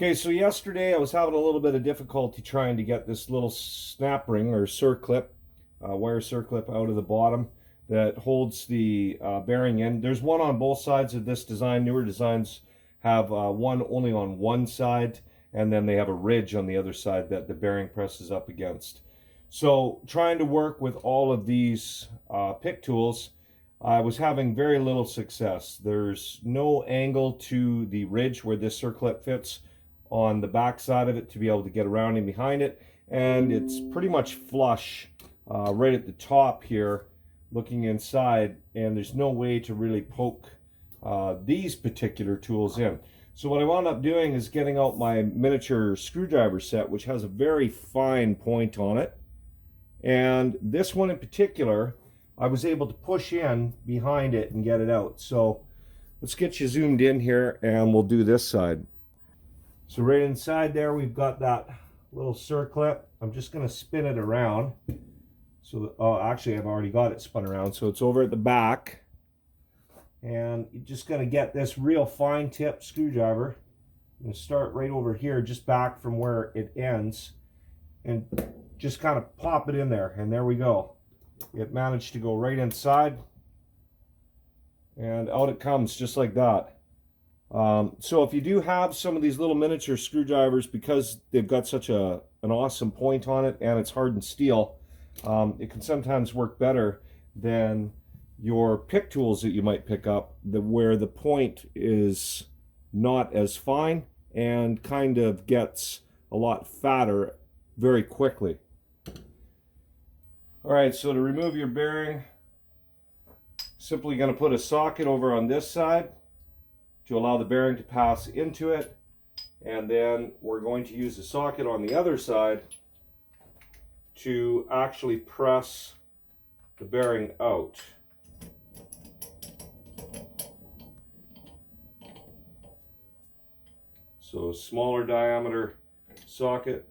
Okay, so yesterday I was having a little bit of difficulty trying to get this little snap ring or circlip, wire circlip out of the bottom that holds the bearing in. There's one on both sides of this design. Newer designs have one only on one side, and then they have a ridge on the other side that the bearing presses up against. So trying to work with all of these pick tools, I was having very little success. There's no angle to the ridge where this circlip fits on the back side of it to be able to get around in behind it, and it's pretty much flush right at the top here looking inside, and there's no way to really poke these particular tools in. So what I wound up doing is getting out my miniature screwdriver set, which has a very fine point on it, and this one in particular I was able to push in behind it and get it out. So let's get you zoomed in here and we'll do this side. So right inside there, we've got that little circlip. I'm just going to spin it around. So, oh, actually, I've already got it spun around. So it's over at the back. And you're just going to get this real fine tip screwdriver. I'm going to start right over here, just back from where it ends. And just kind of pop it in there. And there we go. It managed to go right inside. And out it comes, just like that. So if you do have some of these little miniature screwdrivers, because they've got such an awesome point on it and it's hardened steel, it can sometimes work better than your pick tools that you might pick up, where the point is not as fine and kind of gets a lot fatter very quickly. All right, so to remove your bearing, simply going to put a socket over on this side to allow the bearing to pass into it, and then we're going to use the socket on the other side to actually press the bearing out. So a smaller diameter socket,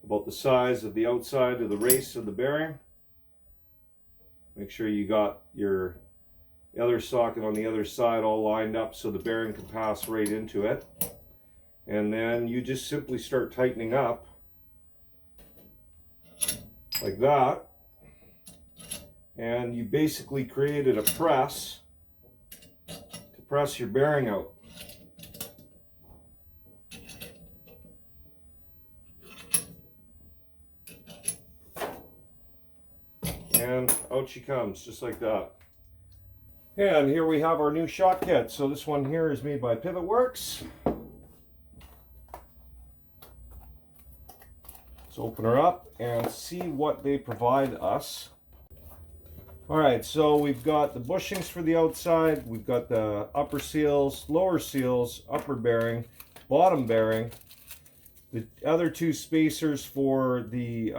about the size of the outside of the race of the bearing. Make sure you got your other socket on the other side all lined up so the bearing can pass right into it. And then you just simply start tightening up like that. And you basically created a press to press your bearing out. And out she comes, just like that. And here we have our new shot kit. So this one here is made by Pivot Works. Let's open her up and see what they provide us. All right, so we've got the bushings for the outside. We've got the upper seals, lower seals, upper bearing, bottom bearing. The other two spacers for the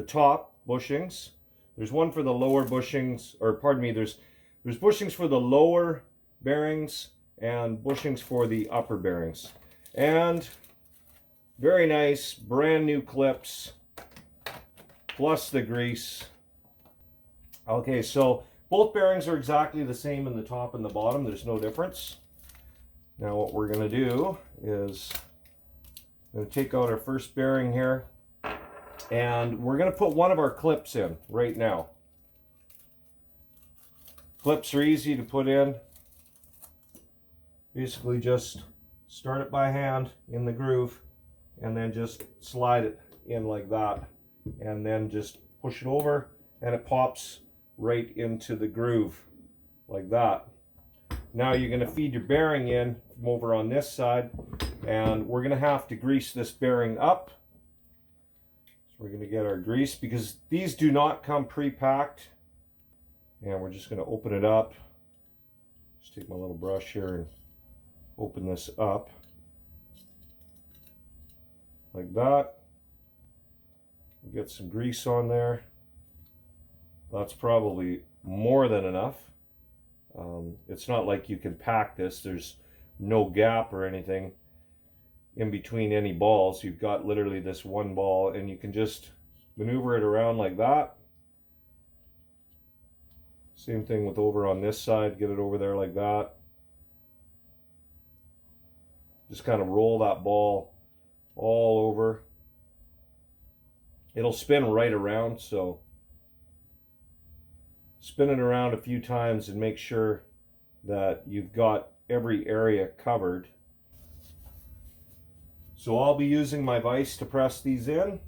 top bushings. There's one for the lower bushings, or pardon me, there's bushings for the lower bearings and bushings for the upper bearings. And very nice brand new clips plus the grease. Okay, so both bearings are exactly the same in the top and the bottom. There's no difference. Now what we're going to do is I'm going to take out our first bearing here, and we're going to put one of our clips in right now. Clips are easy to put in. Basically just start it by hand in the groove and then just slide it in like that, and then just push it over and it pops right into the groove like that. Now you're going to feed your bearing in from over on this side, and we're going to have to grease this bearing up. So we're going to get our grease, because these do not come pre-packed. And we're just going to open it up. Just take my little brush here and open this up like that. We'll get some grease on there. That's probably more than enough. It's not like you can pack this. There's no gap or anything in between any balls. You've got literally this one ball, and you can just maneuver it around like that. Same thing with over on this side, get it over there like that. Just kind of roll that ball all over. It'll spin right around, so spin it around a few times and make sure that you've got every area covered. So I'll be using my vise to press these in,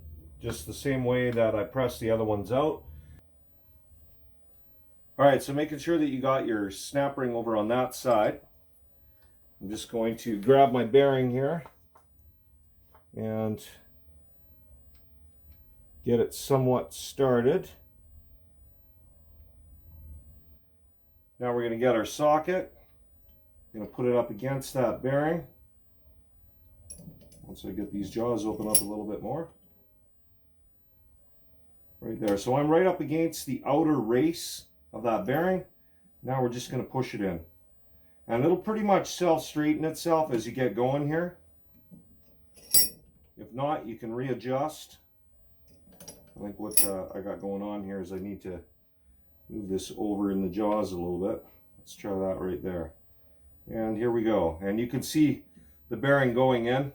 just the same way that I press the other ones out. All right, so making sure that you got your snap ring over on that side. I'm just going to grab my bearing here and get it somewhat started. Now we're going to get our socket. I'm going to put it up against that bearing. Once I get these jaws open up a little bit more. Right there. So I'm right up against the outer race of that bearing. Now we're just going to push it in. And it'll pretty much self-straighten itself as you get going here. If not, you can readjust. I think what I got going on here is I need to move this over in the jaws a little bit. Let's try that right there. And here we go. And you can see the bearing going in.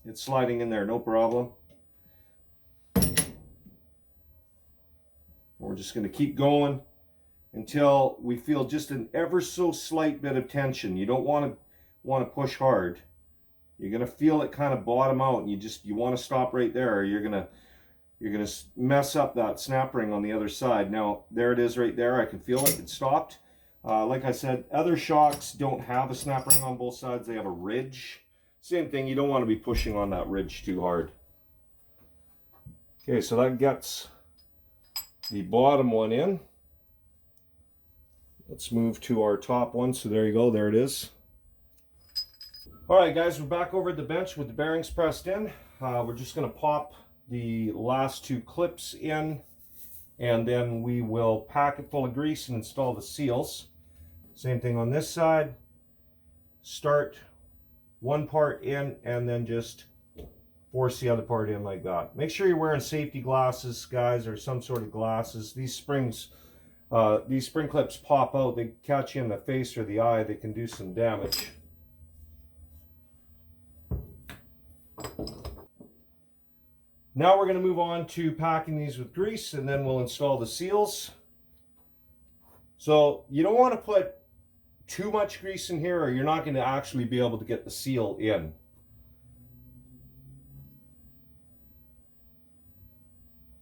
It's sliding in there, no problem. We're just going to keep going until we feel just an ever so slight bit of tension. You don't want to push hard. You're going to feel it kind of bottom out, and you want to stop right there, or you're going to mess up that snap ring on the other side. Now there it is right there. I can feel it. It stopped. Like I said, other shocks don't have a snap ring on both sides. They have a ridge. Same thing, you don't want to be pushing on that ridge too hard. Okay, so that gets the bottom one in. Let's move to our top one. So there you go, there it is. All right, guys, we're back over at the bench with the bearings pressed in. We're just going to pop the last two clips in, and then we will pack it full of grease and install the seals. Same thing on this side. Start one part in and then just force the other part in like that. Make sure you're wearing safety glasses, guys, or some sort of glasses. These spring clips pop out. They catch you in the face or the eye. They can do some damage. Now we're going to move on to packing these with grease, and then we'll install the seals. So you don't want to put too much grease in here, or you're not going to actually be able to get the seal in.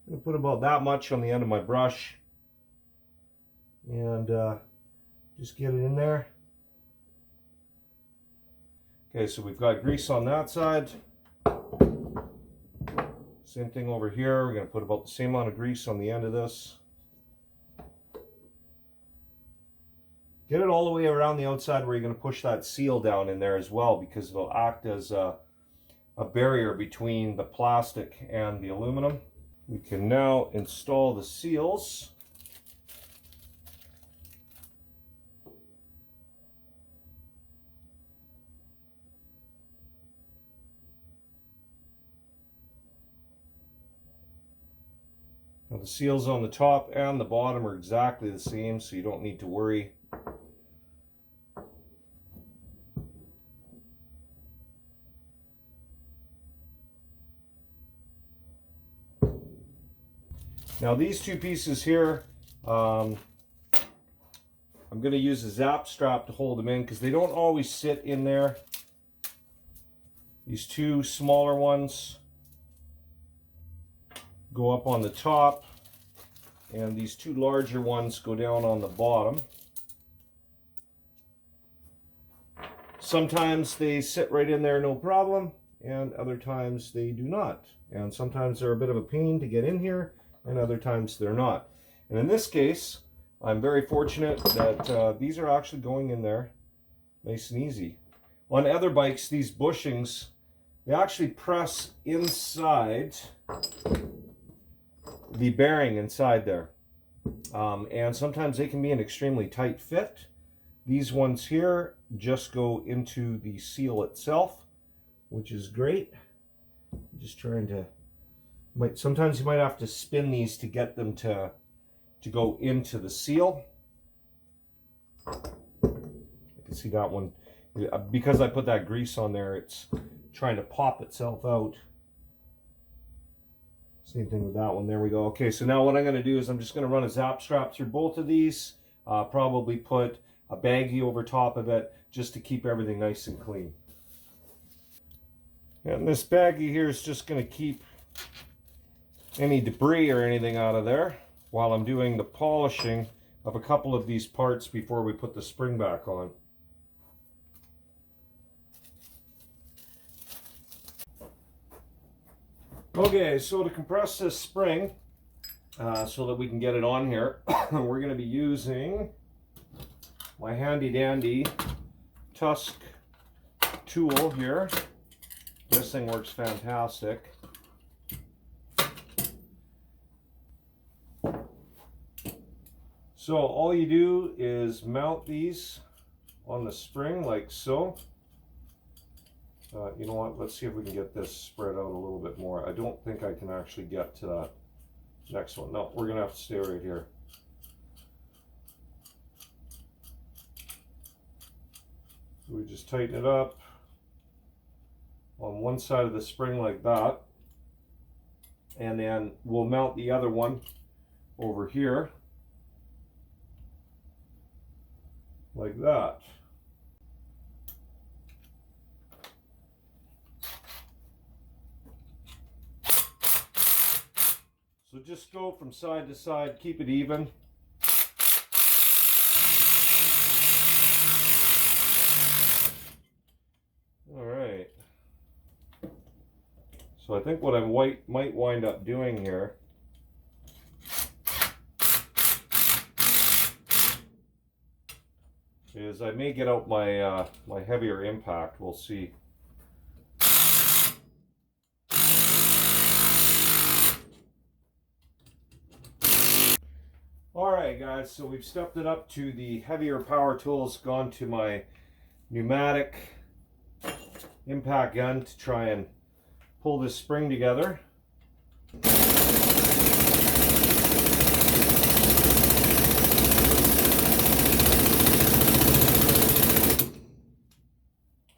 I'm going to put about that much on the end of my brush and just get it in there. Okay, so we've got grease on that side. Same thing over here. We're going to put about the same amount of grease on the end of this. Get it all the way around the outside where you're going to push that seal down in there as well, because it'll act as a barrier between the plastic and the aluminum. We can now install the seals. Now the seals on the top and the bottom are exactly the same, so you don't need to worry. Now these two pieces here, I'm going to use a zap strap to hold them in because they don't always sit in there. These two smaller ones go up on the top, and these two larger ones go down on the bottom. Sometimes they sit right in there no problem, and other times they do not. And sometimes they're a bit of a pain to get in here, and other times they're not. And in this case, I'm very fortunate that these are actually going in there nice and easy. On other bikes, these bushings, they actually press inside the bearing inside there. And sometimes they can be an extremely tight fit. These ones here just go into the seal itself, which is great. I'm just trying to... sometimes you might have to spin these to get them to go into the seal. You can see that one Because I put that grease on there, it's trying to pop itself out. Same thing with that one. There we go. Okay, so now what I'm going to do is I'm just going to run a zap strap through both of these. Probably put a baggie over top of it just to keep everything nice and clean. And this baggie here is just going to keep any debris or anything out of there while I'm doing the polishing of a couple of these parts before we put the spring back on. Okay, so to compress this spring so that we can get it on here, we're going to be using my handy dandy Tusk tool here. This thing works fantastic. So all you do is mount these on the spring like so. You know what, let's see if we can get this spread out a little bit more. I don't think I can actually get to that next one. No, we're going to have to stay right here. So we just tighten it up on one side of the spring like that. And then we'll mount the other one over here like that. So just go from side to side, keep it even. All right. So I think what I might wind up doing here is I may get out my my heavier impact. We'll see. Alright guys, so we've stepped it up to the heavier power tools, gone to my pneumatic impact gun to try and pull this spring together.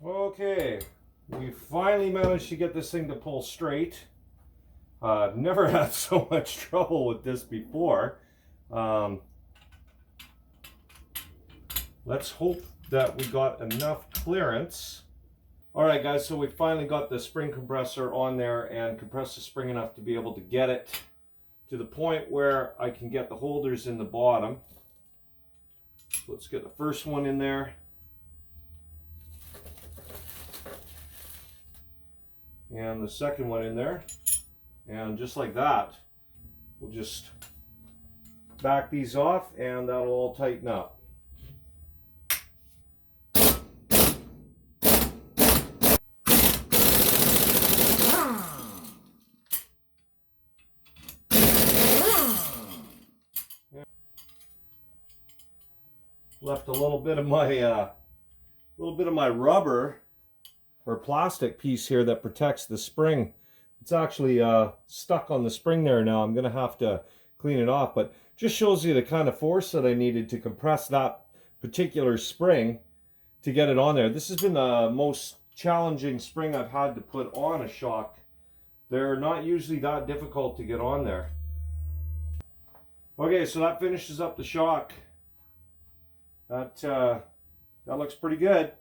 Okay, we finally managed to get this thing to pull straight. Never had so much trouble with this before. Let's hope that we got enough clearance. Alright guys, so we finally got the spring compressor on there and compressed the spring enough to be able to get it to the point where I can get the holders in the bottom. Let's get the first one in there. And the second one in there. And just like that, we'll just back these off and that'll all tighten up. Left a little bit of my rubber or plastic piece here that protects the spring. It's actually stuck on the spring there now. I'm gonna have to clean it off, but just shows you the kind of force that I needed to compress that particular spring to get it on there. This has been the most challenging spring I've had to put on a shock. They're not usually that difficult to get on there. Okay, so that finishes up the shock. That looks pretty good.